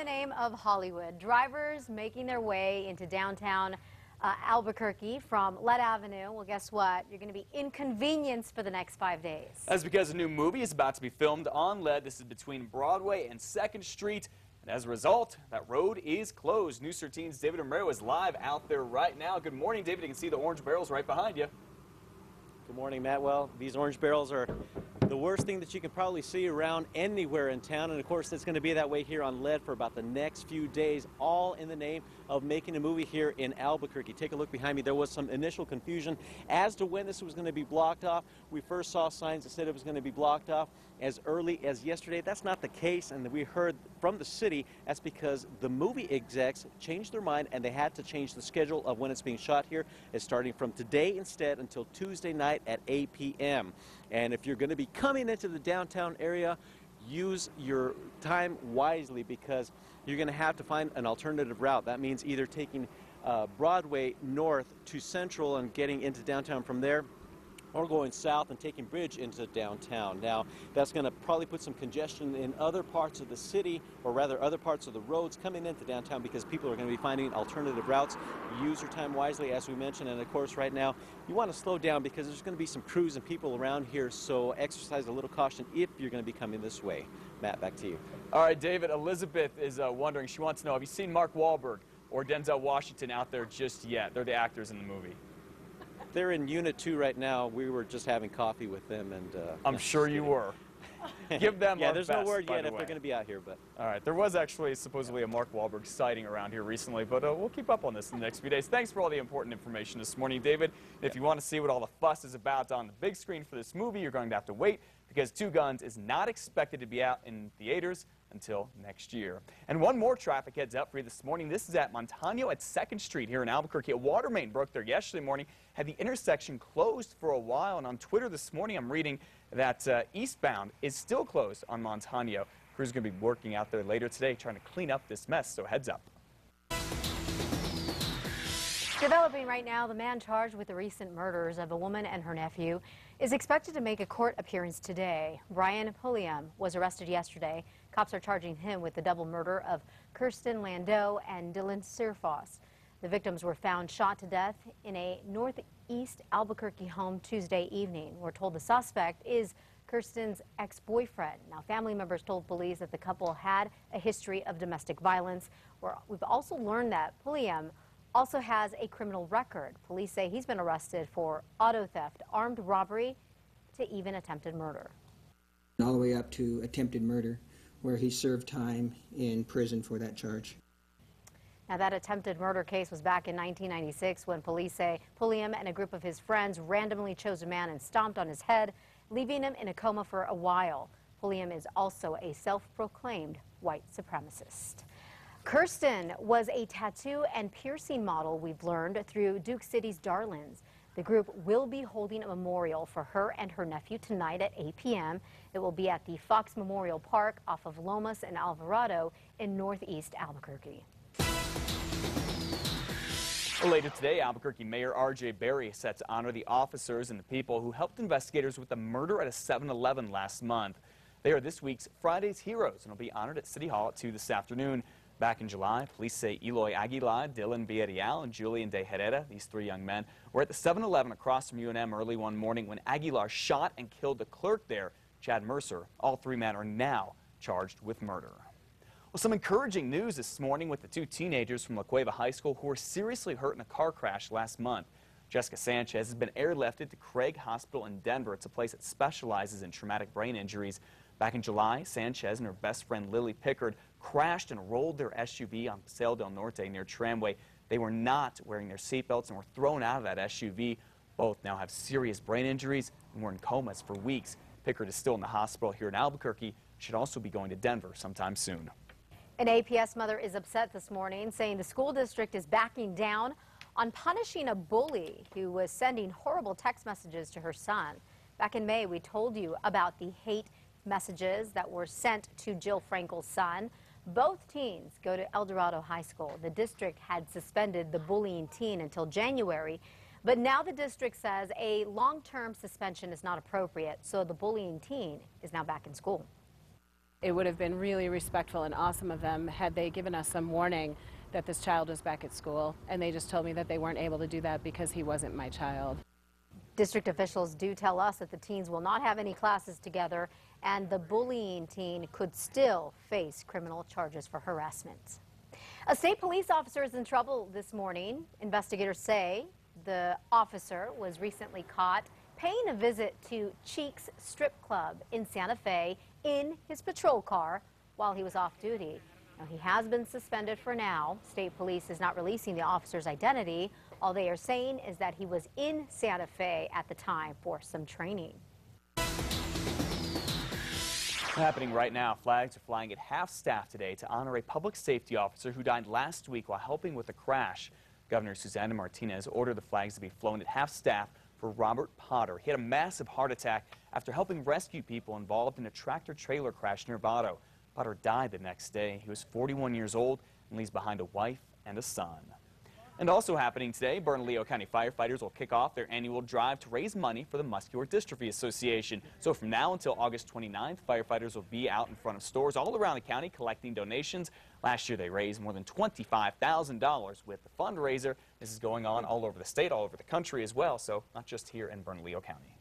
the name of Hollywood. Drivers making their way into downtown Albuquerque from Lead Avenue. Well, guess what? You're going to be inconvenienced for the next 5 days. That's because a new movie is about to be filmed on Lead. This is between Broadway and 2nd Street. And as a result, that road is closed. News 13's David Romero is live out there right now. Good morning, David. You can see the orange barrels right behind you. Good morning, Matt. Well, these orange barrels are the worst thing that you can probably see around anywhere in town. And of course, it's going to be that way here on Lead for about the next few days, all in the name of making a movie here in Albuquerque. Take a look behind me. There was some initial confusion as to when this was going to be blocked off. We first saw signs that said it was going to be blocked off as early as yesterday. That's not the case, and we heard from the city that's because the movie execs changed their mind and they had to change the schedule of when it's being shot here. It's starting from today instead until Tuesday night at 8 p.m. And if you're going to be coming into the downtown area, use your time wisely because you're going to have to find an alternative route. That means either taking Broadway north to Central and getting into downtown from there, or going south and taking Bridge into downtown. Now, that's going to probably put some congestion in other parts of the city, or rather other parts of the roads coming into downtown because people are going to be finding alternative routes. Use your time wisely, as we mentioned, and of course right now you want to slow down because there's going to be some crews and people around here, so exercise a little caution if you're going to be coming this way. Matt, back to you. All right, David, Elizabeth is wondering, she wants to know, have you seen Mark Wahlberg or Denzel Washington out there just yet? They're the actors in the movie. They're in Unit 2 right now. We were just having coffee with them, and I'm sure you were. Give them yeah, our there's best, no word yet the if way. they're going to be out here, but all right, there was actually supposedly a Mark Wahlberg sighting around here recently, but we'll keep up on this in the next few days. Thanks for all the important information this morning, David. If you want to see what all the fuss is about on the big screen for this movie, you're going to have to wait because Two Guns is not expected to be out in theaters until next year. And one more traffic heads up for you this morning. This is at Montano at 2nd Street here in Albuquerque. A water main broke there yesterday morning, had the intersection closed for a while, and on Twitter this morning I'm reading that eastbound is still closed on Montano. Crews are going to be working out there later today trying to clean up this mess, so heads up. Developing right now, the man charged with the recent murders of a woman and her nephew is expected to make a court appearance today. Brian Pulliam was arrested yesterday. Cops are charging him with the double murder of Kirsten Landau and Dylan Searfoss. The victims were found shot to death in a northeast Albuquerque home Tuesday evening. We're told the suspect is Kirsten's ex-boyfriend. Now, family members told police that the couple had a history of domestic violence. We've also learned that Pulliam also has a criminal record. Police say he's been arrested for auto theft, armed robbery, to even attempted murder. All the way up to attempted murder, where he served time in prison for that charge. Now, that attempted murder case was back in 1996 when police say Pulliam and a group of his friends randomly chose a man and stomped on his head, leaving him in a coma for a while. Pulliam is also a self-proclaimed white supremacist. Kirsten was a tattoo and piercing model, we've learned, through Duke City's Darlings. The group will be holding a memorial for her and her nephew tonight at 8 p.m. It will be at the Fox Memorial Park off of Lomas and Alvarado in northeast Albuquerque. Later today, Albuquerque Mayor R.J. Berry is set to honor the officers and the people who helped investigators with the murder at a 7-Eleven last month. They are this week's Friday's Heroes and will be honored at City Hall at 2 this afternoon. Back in July, police say Eloy Aguilar, Dylan Villarreal, and Julian De Herrera, these three young men, were at the 7-Eleven across from UNM early one morning when Aguilar shot and killed the clerk there, Chad Mercer. All three men are now charged with murder. Well, some encouraging news this morning with the two teenagers from La Cueva High School who were seriously hurt in a car crash last month. Jessica Sanchez has been airlifted to Craig Hospital in Denver. It's a place that specializes in traumatic brain injuries. Back in July, Sanchez and her best friend Lily Pickard crashed and rolled their SUV on Paseo del Norte near Tramway. They were not wearing their seatbelts and were thrown out of that SUV. Both now have serious brain injuries and were in comas for weeks. Pickard is still in the hospital here in Albuquerque. Should also be going to Denver sometime soon. An APS mother is upset this morning, saying the school district is backing down on punishing a bully who was sending horrible text messages to her son. Back in May, we told you about the hate messages that were sent to Jill Frankel's son. Both teens go to El Dorado High School. The district had suspended the bullying teen until January, but now the district says a long-term suspension is not appropriate, so the bullying teen is now back in school. It would have been really respectful and awesome of them had they given us some warning that this child was back at school, and they just told me that they weren't able to do that because he wasn't my child. District officials do tell us that the teens will not have any classes together, and the bullying teen could still face criminal charges for harassment. A state police officer is in trouble this morning. Investigators say the officer was recently caught paying a visit to Cheeks Strip Club in Santa Fe in his patrol car while he was off duty. Now, he has been suspended for now. State police is not releasing the officer's identity. All they are saying is that he was in Santa Fe at the time for some training. Happening right now, flags are flying at half-staff today to honor a public safety officer who died last week while helping with a crash. Governor Susana Martinez ordered the flags to be flown at half-staff for Robert Potter. He had a massive heart attack after helping rescue people involved in a tractor-trailer crash near Vado. Potter died the next day. He was 41 years old and leaves behind a wife and a son. And also happening today, Bernalillo County firefighters will kick off their annual drive to raise money for the Muscular Dystrophy Association. So from now until August 29th, firefighters will be out in front of stores all around the county collecting donations. Last year, they raised more than $25,000 with the fundraiser. This is going on all over the state, all over the country as well, so not just here in Bernalillo County.